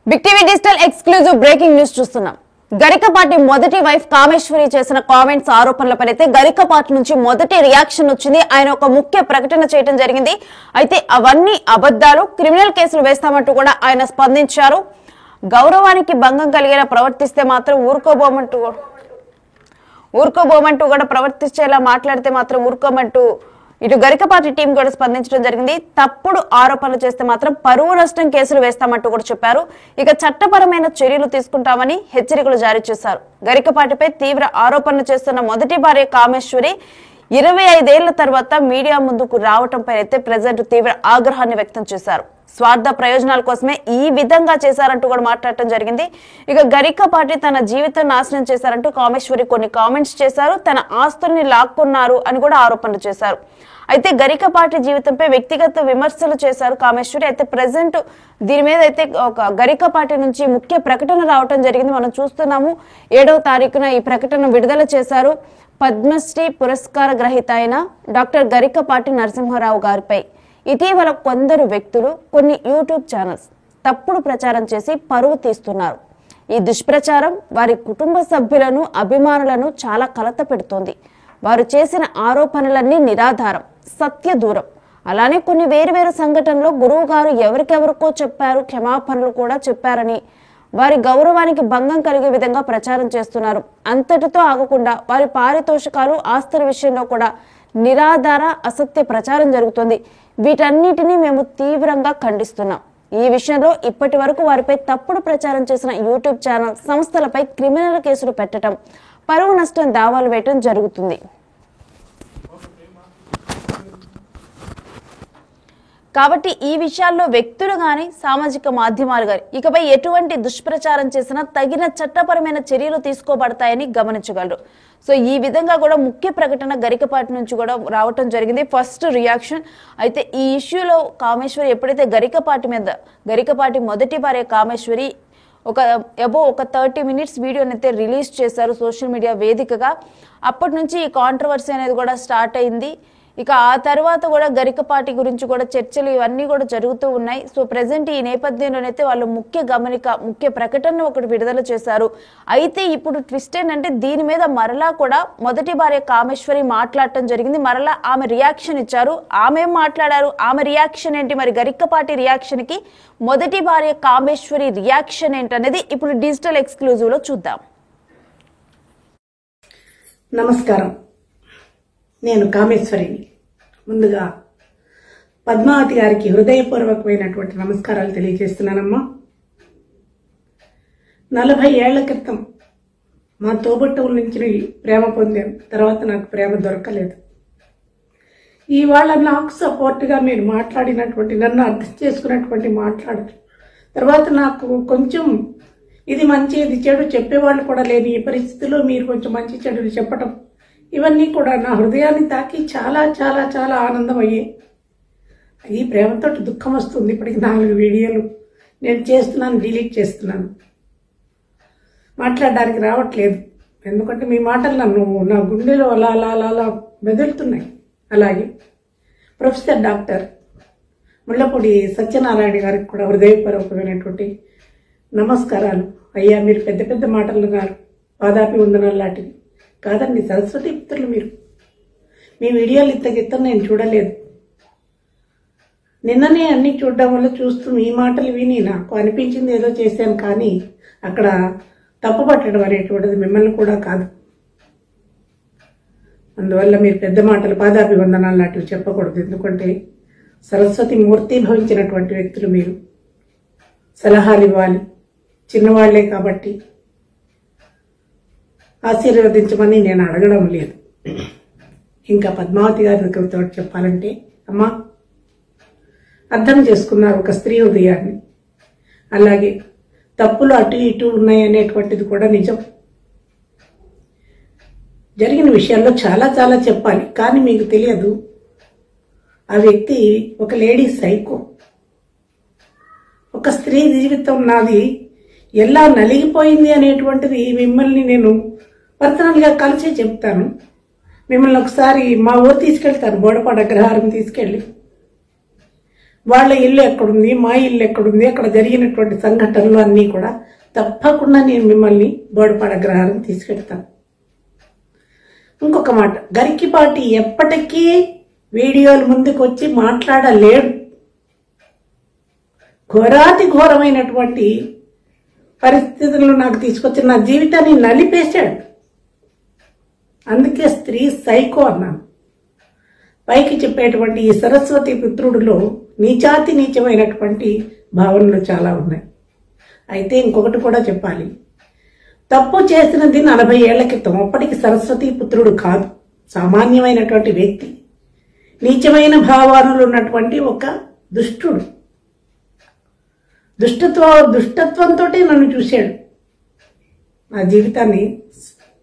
Big TV digital exclusive breaking news చూస్తున్నాం. గరికపాటి మొదటి wife Kameshwari చేసిన కామెంట్స్ ఆరోపణలపైతే గరికపాటి నుంచి మొదటి రియాక్షన్ వచ్చింది. ఆయన ఒక ముఖ్య ప్రకటన చేయడం జరిగింది. అయితే అవన్నీ అబద్ధాలు, క్రిమినల్ కేసులు వేస్తామంటూ కూడా ఆయన స్పందించారు. గౌరవానికి భంగం కలిగేలా ప్రవర్తిస్తే మాత్రం ఊరుకోబోమంటూ కూడా ప్రవర్తించేలా మాట్లాడితే మాత్రం ఊరుకోమంటూ ఇటు గరికపాటి టీం కూడా స్పందించడం జరిగింది. తప్పుడు ఆరోపణలు చేస్తే మాత్రం పరువు నష్టం కేసులు వేస్తామంటూ కూడా చెప్పారు. ఇక చట్టపరమైన చర్యలు తీసుకుంటామని హెచ్చరికలు జారీ చేశారు. గరికపాటిపై తీవ్ర ఆరోపణలు చేస్తున్న మొదటి భార్య కామేశ్వరి 25 ఏళ్ల తర్వాత మీడియా ముందుకు రావడంపై అయితే ప్రజెంట్ తీవ్ర ఆగ్రహాన్ని వ్యక్తం చేశారు. స్వార్థ ప్రయోజనాల కోసమే ఈ విధంగా చేశారంటూ కూడా మాట్లాడటం జరిగింది. ఇక గరికపాటి తన జీవితం నాశనం చేశారంటూ కామేశ్వరి కొన్ని కామెంట్స్ చేశారు. తన ఆస్తుల్ని లాక్కున్నారు అని కూడా ఆరోపణలు చేశారు. అయితే గరికపాటి జీవితంపై వ్యక్తిగత విమర్శలు చేశారు కామేశ్వరి. అయితే ప్రజెంట్ దీని మీద అయితే ఒక గరికపాటి నుంచి ముఖ్య ప్రకటన రావటం జరిగింది. మనం చూస్తున్నాము. 7వ తారీఖున ఈ ప్రకటన విడుదల చేశారు. పద్మశ్రీ పురస్కార గ్రహీత అయిన డాక్టర్ గరికపాటి నరసింహారావు గారిపై ఇటీవల కొందరు వ్యక్తులు కొన్ని యూట్యూబ్ ఛానల్స్ తప్పుడు ప్రచారం చేసి పరువు తీస్తున్నారు. ఈ దుష్ప్రచారం వారి కుటుంబ సభ్యులను, అభిమానులను చాలా కలత పెడుతోంది. వారు చేసిన ఆరోపణలన్నీ నిరాధారం, సత్య దూరం. అలానే కొన్ని వేరువేరు సంఘటనలో గురువు గారు ఎవరికెవరికో చెప్పారు, క్షమాపణలు కూడా చెప్పారని, వారి గౌరవానికి భంగం కలిగే విధంగా ప్రచారం చేస్తున్నారు. అంతటితో ఆగకుండా వారి పారితోషికాలు, ఆస్తుల విషయంలో కూడా నిరాధార అసత్య ప్రచారం జరుగుతుంది. వీటన్నిటినీ మేము తీవ్రంగా ఖండిస్తున్నాం. ఈ విషయంలో ఇప్పటి వరకు వారిపై తప్పుడు ప్రచారం చేసిన యూట్యూబ్ ఛానల్ సంస్థలపై క్రిమినల్ కేసులు పెట్టడం, పరువు నష్టం దావాలు వేయటం జరుగుతుంది. కాబట్టి ఈ విషయాల్లో వ్యక్తులు గాని, సామాజిక మాధ్యమాలు గాని ఇకపై ఎటువంటి దుష్ప్రచారం చేసినా తగిన చట్టపరమైన చర్యలు తీసుకోబడతాయని గమనించగలరు. సో ఈ విధంగా కూడా ముఖ్య ప్రకటన గరికపాటి నుంచి కూడా రావటం జరిగింది. ఫస్ట్ రియాక్షన్ అయితే ఈ ఇష్యూలో కామేశ్వరి ఎప్పుడైతే గరికపాటి మొదటి భార్య కామేశ్వరి ఒక 30 minutes వీడియోని అయితే రిలీజ్ చేశారు సోషల్ మీడియా వేదికగా. అప్పటి నుంచి ఈ కాంట్రవర్సీ అనేది కూడా స్టార్ట్ అయింది. ఇక ఆ తర్వాత కూడా గరికపాటి గురించి కూడా చర్చలు ఇవన్నీ కూడా జరుగుతూ ఉన్నాయి. సో ప్రెసెంట్ ఈ నేపథ్యంలోనైతే వాళ్ళు ముఖ్య ప్రకటన ఒకటి విడుదల చేశారు. అయితే ఇప్పుడు ట్విస్ట్ ఏంటంటే దీని మీద మరలా కూడా మొదటి భార్య కామేశ్వరి మాట్లాడటం జరిగింది. మరలా ఆమె రియాక్షన్ ఇచ్చారు. ఆమె ఏం మాట్లాడారు, ఆమె రియాక్షన్ ఏంటి, మరి గరికపాటి రియాక్షన్ కి మొదటి భార్య కామేశ్వరి రియాక్షన్ ఏంటనేది ఇప్పుడు డిజిటల్ ఎక్స్క్లూజివ్ లో చూద్దాం. నమస్కారం, నేను కామేశ్వరిని. ముందుగా పద్మావతి గారికి హృదయపూర్వకమైనటువంటి నమస్కారాలు తెలియజేస్తున్నానమ్మా. 40 ఏళ్ల క్రితం మా తోబుట్టువుల నుంచి ప్రేమ పొందాను. తర్వాత నాకు ప్రేమ దొరకలేదు. ఇవాళ నాకు సపోర్ట్గా మీరు మాట్లాడినటువంటి, నన్ను అర్థం చేసుకున్నటువంటి మాట్లాడరు. తర్వాత నాకు కొంచెం ఇది మంచి ఇది చెడు చెప్పేవాళ్ళు కూడా లేని ఈ పరిస్థితిలో మీరు కొంచెం మంచి చెడులు చెప్పటం, ఇవన్నీ కూడా నా హృదయాన్ని తాకి చాలా చాలా చాలా ఆనందం అయ్యాయి. ఈ ప్రేమతో దుఃఖం వస్తుంది. ఇప్పటికి 4 వీడియోలు నేను చేస్తున్నాను, డిలీట్ చేస్తున్నాను. మాట్లాడడానికి రావట్లేదు. ఎందుకంటే మీ మాటలు నా గుండెలో అలా అలా అలా అలా మెదులుతున్నాయి. అలాగే ప్రొఫెసర్ డాక్టర్ ముళ్ళపూడి సత్యనారాయణ గారికి కూడా హృదయపూర్వకమైనటువంటి నమస్కారాలు. అయ్యా, మీరు పెద్ద పెద్ద మాటలు గారు, పాదాపి వందనాలు లాంటివి కాదండి. సరస్వతి పుత్రులు మీరు. మీ వీడియోలు ఇంతకిత్తం నేను చూడలేదు. నిన్ననే అన్ని చూడడం వల్ల చూస్తూ మీ మాటలు విని నాకు అనిపించింది ఏదో చేశాను. కానీ అక్కడ తప్పు పట్టడం అనేటువంటిది మిమ్మల్ని కూడా కాదు. అందువల్ల మీరు పెద్ద మాటలు, పాదాపి వందనాలు లాంటివి చెప్పకూడదు. ఎందుకంటే సరస్వతి మూర్తి భవించినటువంటి వ్యక్తులు మీరు. సలహాలు ఇవ్వాలి, చిన్నవాళ్లే కాబట్టి ఆశీర్వదించమని నేను అడగడం లేదు. ఇంకా పద్మావతి గారి దగ్గరతో చెప్పాలంటే, అమ్మా, అర్థం చేసుకున్నారు ఒక స్త్రీ హృదయాన్ని. అలాగే తప్పులు అటు ఇటు ఉన్నాయనేటువంటిది కూడా నిజం. జరిగిన విషయాల్లో చాలా చాలా చెప్పాలి, కానీ మీకు తెలియదు. ఆ వ్యక్తి ఒక లేడీ సైకో. ఒక స్త్రీ జీవితం నాది ఎలా నలిగిపోయింది అనేటువంటిది మిమ్మల్ని నేను పర్సనల్గా కలిసి చెప్తాను. మిమ్మల్ని ఒకసారి మా ఊరు తీసుకెళ్తాను, బోడపాడ అగ్రహారం తీసుకెళ్ళి వాళ్ళ ఇల్లు ఎక్కడుంది, మా ఇల్లు ఎక్కడుంది, అక్కడ జరిగినటువంటి సంఘటనలు అన్నీ కూడా తప్పకుండా నేను మిమ్మల్ని బోడపాడ అగ్రహారం తీసుకెళ్తాను. ఇంకొక మాట, గరికిపాటి ఎప్పటికీ వీడియోల ముందుకు వచ్చి మాట్లాడలేడు. ఘోరాతి ఘోరమైనటువంటి పరిస్థితులను నాకు తీసుకొచ్చి నా జీవితాన్ని నలిపేశాడు. అందుకే స్త్రీ సైకో అన్నాను. పైకి చెప్పేటువంటి ఈ సరస్వతి పుత్రుడిలో నీచాతి నీచమైనటువంటి భావనలు చాలా ఉన్నాయి. అయితే ఇంకొకటి కూడా చెప్పాలి, తప్పు చేసినది 40 ఏళ్ల క్రితం. అప్పటికి సరస్వతి పుత్రుడు కాదు, సామాన్యమైనటువంటి వ్యక్తి, నీచమైన భావనలు ఉన్నటువంటి ఒక దుష్టుడు. దుష్టత్వంతో నన్ను చూశాడు, నా జీవితాన్ని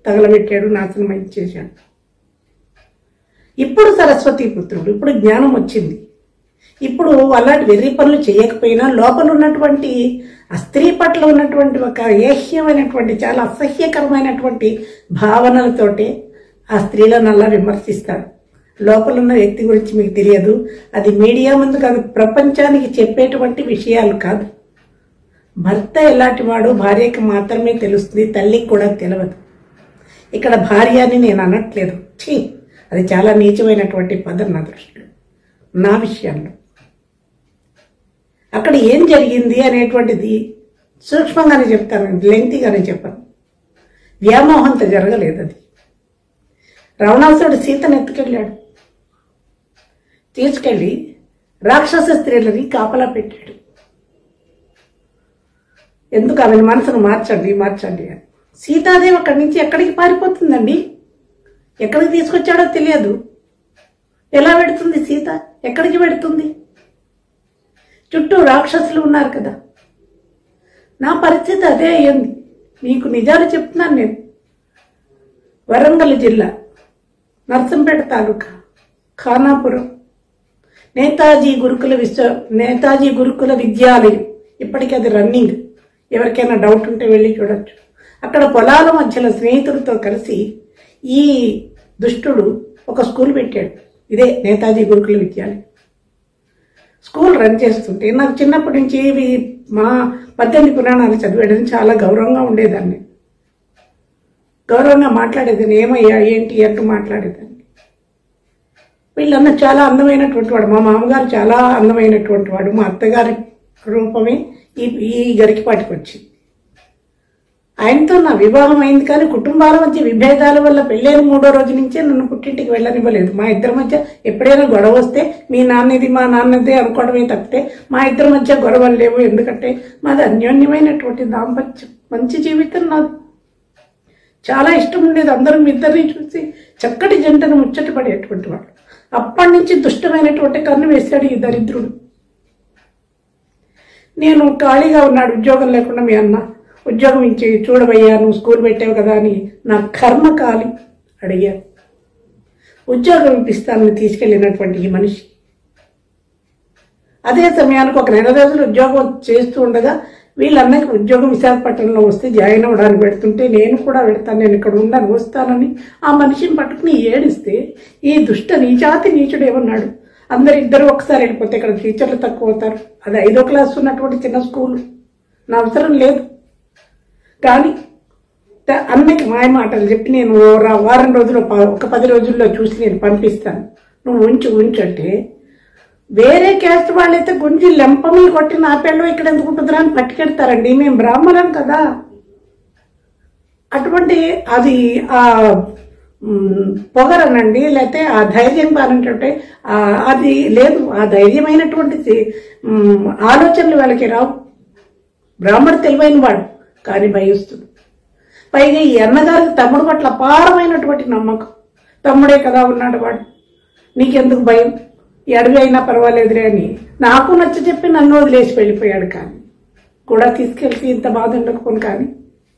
తగలబెట్టాడు, నాశనం చేశాడు. ఇప్పుడు సరస్వతి పుత్రుడు, ఇప్పుడు జ్ఞానం వచ్చింది. ఇప్పుడు అలాంటి వెర్రి పనులు చేయకపోయినా లోపల ఉన్నటువంటి ఆ స్త్రీ పట్ల ఉన్నటువంటి ఒక ఏహ్యమైనటువంటి చాలా అసహ్యకరమైనటువంటి భావనలతోటే ఆ స్త్రీలను అలా విమర్శిస్తాడు. లోపల ఉన్న వ్యక్తి గురించి మీకు తెలియదు. అది మీడియా ముందు కాదు, ప్రపంచానికి చెప్పేటువంటి విషయాలు కాదు. భర్త ఎలాంటి వాడు భార్యకి మాత్రమే తెలుస్తుంది, తల్లికి కూడా తెలియదు. ఇక్కడ భార్య అని నేను అనట్లేదు, అది చాలా నీచమైనటువంటి పదం నా దృష్టిలో, నా విషయంలో. అక్కడ ఏం జరిగింది అనేటువంటిది సూక్ష్మంగానే చెప్తాను, లెంగ్తీగానే చెప్పను. వ్యామోహంతో జరగలేదు అది. రావణాసురుడు సీతను ఎత్తుకెళ్ళాడు, తీసుకెళ్ళి రాక్షస స్త్రీలని కాపలా పెట్టాడు. ఎందుకు ఆమె మనసును మార్చండి అని. సీతాదేవి అక్కడి నుంచి ఎక్కడికి పారిపోతుందండి? ఎక్కడికి తీసుకొచ్చాడో తెలియదు. ఎలా పెడుతుంది సీత? ఎక్కడికి పెడుతుంది? చుట్టూ రాక్షసులు ఉన్నారు కదా. నా పరిస్థితి అదే అయ్యింది. నీకు నిజాలు చెప్తున్నాను నేను. వరంగల్ జిల్లా నర్సంపేట తాలూకా ఖానాపురం నేతాజీ గురుకుల విద్యాలయం, ఇప్పటికీ అది రన్నింగ్. ఎవరికైనా డౌట్ ఉంటే వెళ్ళి చూడొచ్చు. అక్కడ పొలాల మధ్యలో స్నేహితులతో కలిసి ఈ దుష్టుడు ఒక స్కూల్ పెట్టాడు. ఇదే నేతాజీ గురుకుల విద్యాలయం. స్కూల్ రన్ చేస్తుంటే నాకు చిన్నప్పటి నుంచి మా 18 పురాణాలు చదివేయడం చాలా గౌరవంగా ఉండేదాన్ని. గౌరవంగా మాట్లాడేదాన్ని. ఏమయ్యా ఏంటి అంటూ మాట్లాడేదాన్ని. వీళ్ళన్న చాలా అందమైనటువంటి వాడు. మా మామగారు చాలా అందమైనటువంటి వాడు. మా అత్తగారి రూపమే ఈ గరికిపాటికి వచ్చింది. ఆయనతో నా వివాహం అయింది, కానీ కుటుంబాల మధ్య విభేదాల వల్ల పెళ్ళైన 3వ రోజు నుంచే నన్ను పుట్టింటికి వెళ్ళనివ్వలేదు. మా ఇద్దరి మధ్య ఎప్పుడైనా గొడవ వస్తే మీ నాన్నది మా నాన్నదే అనుకోవడమే తప్పితే మా ఇద్దరి మధ్య గొడవలు లేవు. ఎందుకంటే మాది అన్యోన్యమైనటువంటి దాంపత్యం, మంచి జీవితం నాది. చాలా ఇష్టం ఉండేది. అందరూ మీ ఇద్దరిని చూసి చక్కటి జంటను ముచ్చట పడేటువంటి వాడు. అప్పటి నుంచి దుష్టమైనటువంటి కన్ను వేశాడు ఈ దరిద్రుడు. నేను ఖాళీగా ఉన్నాడు, ఉద్యోగం లేకుండా. మీ అన్న ఉద్యోగం ఇచ్చి చూడబయ్యా, నువ్వు స్కూల్ పెట్టావు కదా అని నా కర్మ కాలి అడిగాను. ఉద్యోగం ఇప్పిస్తానని తీసుకెళ్ళినటువంటి ఈ మనిషి అదే సమయానికి ఒక 4 రోజులు ఉద్యోగం చేస్తూ ఉండగా వీళ్ళన్నకి ఉద్యోగం విశాఖపట్నంలో వస్తే జాయిన్ అవ్వడానికి పెడుతుంటే నేను కూడా పెడతాను, నేను ఇక్కడ ఉండను, వస్తానని ఆ మనిషిని పట్టుకుని ఏడిస్తే ఈ నీచాతి నీచుడు ఏమన్నాడు, ఇద్దరు ఒకసారి వెళ్ళిపోతే ఇక్కడ టీచర్లు తక్కువ అవుతారు, అది 5వ క్లాస్ ఉన్నటువంటి చిన్న స్కూలు, నా అవసరం లేదు. కానీ అన్నకి మాయ మాటలు చెప్పి నేను వారం రోజులు ఒక 10 రోజుల్లో చూసి నేను పంపిస్తాను, నువ్వు ఉంచు అంటే వేరే క్యాస్ట్ వాళ్ళైతే గుంజి లెంపమి కొట్టి నా పెళ్ళో ఇక్కడ ఎందుకు ఉంటుందిరా అని పట్టుకెడతారండి. మేము బ్రాహ్మణం కదా. అటువంటి అది ఆ పొగరనండి, లేకపోతే ఆ ధైర్యం కానంటే అది లేదు. ఆ ధైర్యమైనటువంటి ఆలోచనలు వాళ్ళకి రావు. బ్రాహ్మడు తెలివైన వాడు కానీ భయస్తుడు. పైగా ఈ అన్నగారికి తమ్ముడు పట్ల అపారమైనటువంటి నమ్మకం. తమ్ముడే కదా ఉన్నాడు వాడు, నీకెందుకు భయం, ఈ అడవి అయినా పర్వాలేదులే అని నాకు నచ్చ చెప్పి నన్ను వదిలేసి వెళ్ళిపోయాడు. కానీ కూడా తీసుకెళ్తే ఇంత బాధ ఉండకపోను. కానీ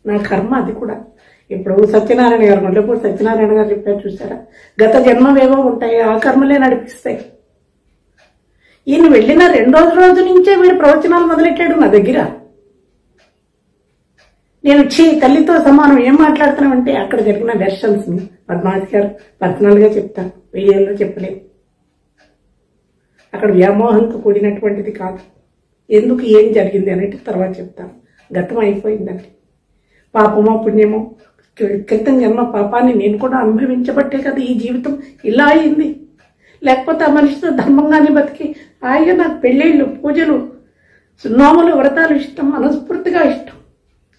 నా కర్మ అది కూడా. ఇప్పుడు సత్యనారాయణ గారు మొదలప్పుడు సత్యనారాయణ గారు చెప్పారు చూసారా, గత జన్మవేవో ఉంటాయి, ఆ కర్మలే నడిపిస్తాయి. ఈయన వెళ్ళిన 2వ రోజు నుంచే వీడు ప్రవచనాలు మొదలెట్టాడు నా దగ్గర. నేను తల్లితో సమానం ఏం మాట్లాడుతున్నామంటే అక్కడ జరిగిన వెర్షన్స్ని పద్మావతి గారు పర్సనల్గా చెప్తాను, వీడియోలో చెప్పలేము. అక్కడ వ్యామోహంతో కూడినటువంటిది కాదు. ఎందుకు ఏం జరిగింది అనేది తర్వాత చెప్తాను. గతం అయిపోయిందండి. పాపమో పుణ్యమో, క్రితం జన్మ పాపాన్ని నేను కూడా అనుభవించబట్టే కదా ఈ జీవితం ఇలా అయింది. లేకపోతే ఆ మనిషితో ధర్మంగానే బతికి హాయిగా నాకు పెళ్ళిళ్ళు, పూజలు, నోములు, వ్రతాలు ఇష్టం, మనస్ఫూర్తిగా ఇష్టం.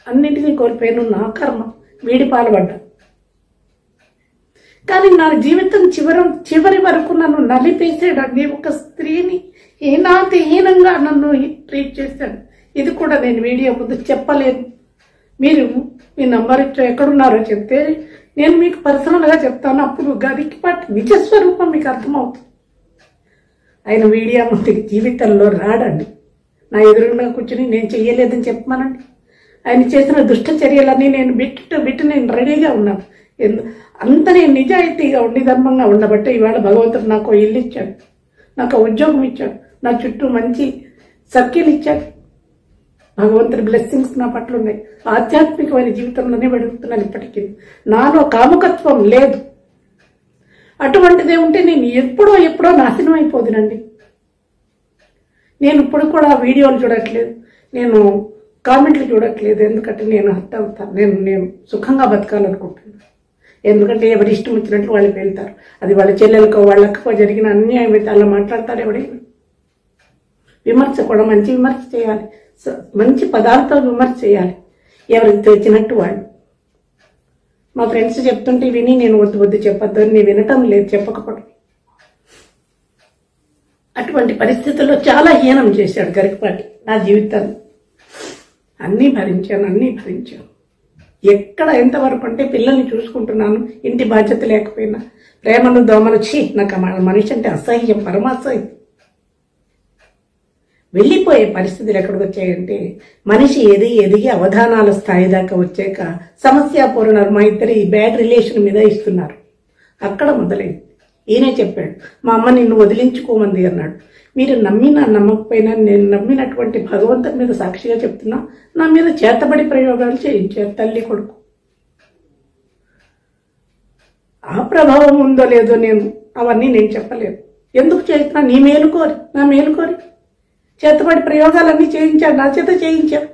అన్నింటినీ కోల్పోయాను. నా కర్మ, వీడి పాల్పడ్డా. కానీ నా జీవితం చివరి వరకు నన్ను నలిపేసాడండి. ఒక స్త్రీని హీనంగా నన్ను ట్రీట్ చేశాడు. ఇది కూడా నేను వీడియో ముందు చెప్పలేదు. మీరు మీ నంబర్ ఎక్కడున్నారో చెప్తే నేను మీకు పర్సనల్గా చెప్తాను. అప్పుడు గరికపాటి నిజస్వరూపం మీకు అర్థమవుతుంది. ఆయన వీడియో ముందు జీవితంలో రాడండి. నా ఎదురుగా కూర్చుని నేను చెయ్యలేదని చెప్పమానండి. ఆయన చేసిన దుష్ట చర్యలన్నీ నేను బిట్టు నేను రెడీగా ఉన్నాను. అంత నేను నిజాయితీగా ఉండి ధర్మంగా ఉండబట్టే ఇవాళ భగవంతుడు నాకు ఇల్లు ఇచ్చాడు, నాకు ఉద్యోగం ఇచ్చాడు, నా చుట్టూ మంచి సర్కిల్ ఇచ్చాడు. భగవంతుడి బ్లెస్సింగ్స్ నా పట్ల ఉన్నాయి. ఆధ్యాత్మికమైన జీవితంలోనే వెడుగుతున్నాను. ఇప్పటికీ నాలో కాముకత్వం లేదు. అటువంటిదే ఉంటే నేను ఎప్పుడో నాశనం అయిపోదునండి. నేను ఇప్పుడు కూడా వీడియోలు చూడట్లేదు, నేను కామెంట్లు చూడట్లేదు. ఎందుకంటే నేను హర్ట్ అవుతాను. నేను సుఖంగా బతకాలనుకుంటున్నాను. ఎందుకంటే ఎవరి ఇష్టం వచ్చినట్లు వాళ్ళు వెళ్తారు. అది వాళ్ళ చెల్లెలకో వాళ్ళకో జరిగిన అన్యాయం అయితే అలా మాట్లాడతారు. ఎవడైనా విమర్శ కూడా మంచి విమర్శ చేయాలి, మంచి పదాలతో విమర్శ చేయాలి. ఎవరికి తెచ్చినట్టు వాళ్ళు. మా ఫ్రెండ్స్ చెప్తుంటే విని నేను వద్దు చెప్పొద్దు అని నేను వినటం లేదు, చెప్పకపోవడం. అటువంటి పరిస్థితుల్లో చాలా హీనం చేశాడు గరికపాటి నా జీవితాన్ని. అన్నీ భరించాను. ఎక్కడ ఎంతవరకు అంటే పిల్లల్ని చూసుకుంటున్నాను, ఇంటి బాధ్యత లేకపోయినా, ప్రేమలు దోమలు నాకు మనిషి అంటే అసహ్యం, పరమాసహ్యం. వెళ్ళిపోయే పరిస్థితులు ఎక్కడికి వచ్చాయంటే మనిషి ఎదిగి అవధానాల స్థాయి దాకా వచ్చాక సమస్యాపూర్ణ మా ఇద్దరి బ్యాడ్ రిలేషన్ మీద ఇస్తున్నారు. అక్కడ మొదలైంది. ఈయనే చెప్పాడు, మా అమ్మ నిన్ను వదిలించుకోమంది అన్నాడు. మీరు నమ్మినా నమ్మకపోయినా నేను నమ్మినటువంటి భగవంతుని మీద సాక్షిగా చెప్తున్నా, నా మీద చేతబడి ప్రయోగాలు చేయించారు తల్లి కొడుకు. ఆ ప్రభావం ఉందో లేదో అవన్నీ నేను చెప్పలేదు. ఎందుకు చేస్తున్నా? నీ మేలుకోరి, నా మేలుకోరి చేతబడి ప్రయోగాలన్నీ చేయించాడు, నా చేత చేయించాడు.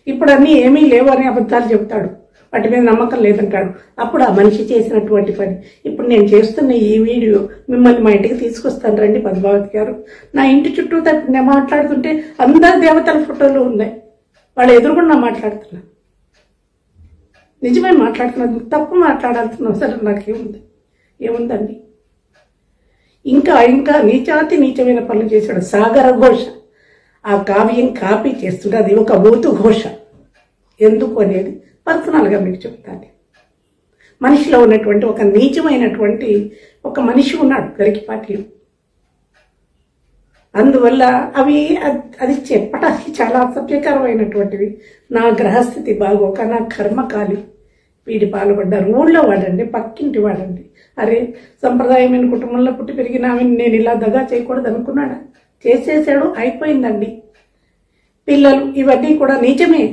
ఇప్పుడు అన్నీ ఏమీ లేవు అని అబద్ధాలు చెప్తాడు, వాటి మీద నమ్మకం లేదంటాడు. అప్పుడు ఆ మనిషి చేసినటువంటి పని. ఇప్పుడు నేను చేస్తున్న ఈ వీడియో మిమ్మల్ని మా ఇంటికి తీసుకొస్తాను రండి పద్మావతి గారు. నా ఇంటి చుట్టూ నేను మాట్లాడుతుంటే అందరు దేవతల ఫోటోలు ఉన్నాయి. వాళ్ళు ఎదురుగుండా మాట్లాడుతున్నా, నిజమే మాట్లాడుతున్నా, తప్పు మాట్లాడాల్సిన అవసరం ఏముందండి. ఇంకా నీచమైన పనులు చేశాడు. సాగర ఘోష, ఆ కావ్యం కాపీ చేస్తుంటే అది ఒక బూతు ఘోష. ఎందుకు అనేది పర్సనల్గా మీకు చెప్తాను. మనిషిలో ఉన్నటువంటి ఒక నీచమైనటువంటి ఒక మనిషి ఉన్నాడు గరికపాటిలో. అందువల్ల అది చెప్పడానికి చాలా అసభ్యకరమైనటువంటివి. నా గ్రహస్థితి బాగోక, నా కర్మకాలి వీడి పాల్పడ్డారు. ఊళ్ళో వాడండి, పక్కింటి వాడండి. అరే సంప్రదాయమైన కుటుంబంలో పుట్టి పెరిగిన నేను ఇలా దగా చేయకూడదు అనుకున్నాడా? చేసేసాడు, అయిపోయిందండి. పిల్లలు ఇవన్నీ కూడా నిజమే.